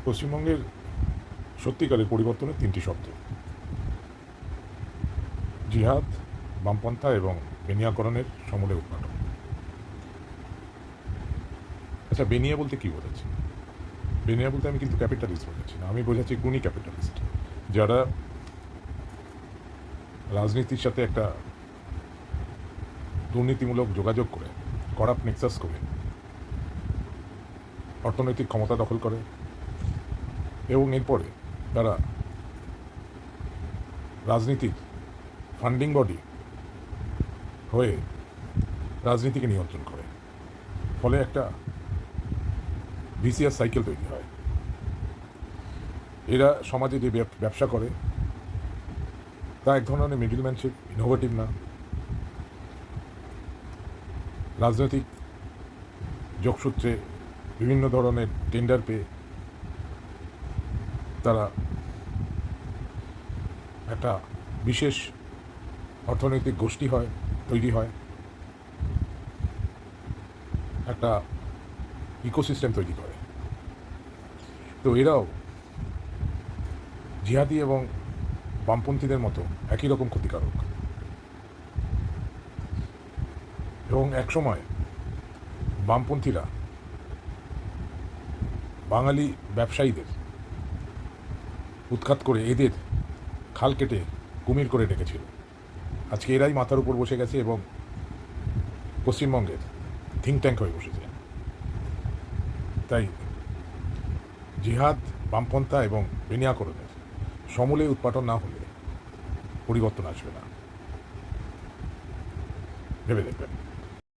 পশ্চিমবঙ্গের সত্যিকারের পরিবর্তনের তিনটি শব্দ: জিহাদ, বামপন্থা এবং বেনিয়াকরণের সমূলে উৎপাটন। আচ্ছা, বেনিয়া বলতে কী বোঝাচ্ছি? বেনিয়া বলতে আমি কিন্তু ক্যাপিটালিস্ট বোঝাচ্ছি না, আমি বোঝাচ্ছি গুণী ক্যাপিটালিস্ট, যারা রাজনীতির সাথে একটা দুর্নীতিমূলক যোগাযোগ করে, করাপ্ট নেক্সাস করে অর্থনৈতিক ক্ষমতা দখল করে এবং এরপরে তারা রাজনীতির ফান্ডিং বডি হয়ে রাজনীতিকে নিয়ন্ত্রণ করে। ফলে একটা ভিসিআর সাইকেল তৈরি হয়। এরা সমাজে যে ব্যবসা করে তা এক ধরনের মিডিলম্যানশিপ, ইনোভেটিভ না। রাজনৈতিক যোগসূত্রে বিভিন্ন ধরনের টেন্ডার পেয়ে তারা একটা বিশেষ অর্থনৈতিক গোষ্ঠী তৈরি হয়, একটা ইকোসিস্টেম তৈরি করে। তো এরাও জিহাদি এবং বামপন্থীদের মতো একই রকম ক্ষতিকারক। এবং একসময় বামপন্থীরা বাঙালি ব্যবসায়ীদের উৎখাত করে এদের খাল কেটে কুমির করে ডেকেছিল। আজকে এরাই মাথার উপর বসে গেছে এবং পশ্চিমবঙ্গের থিঙ্ক ট্যাঙ্ক হয়ে বসেছে। তাই জিহাদ, বামপন্থা এবং বেনিয়াকরণের সমূলে উৎপাটন না হলে পরিবর্তন আসবে না। ভেবে দেখবেন।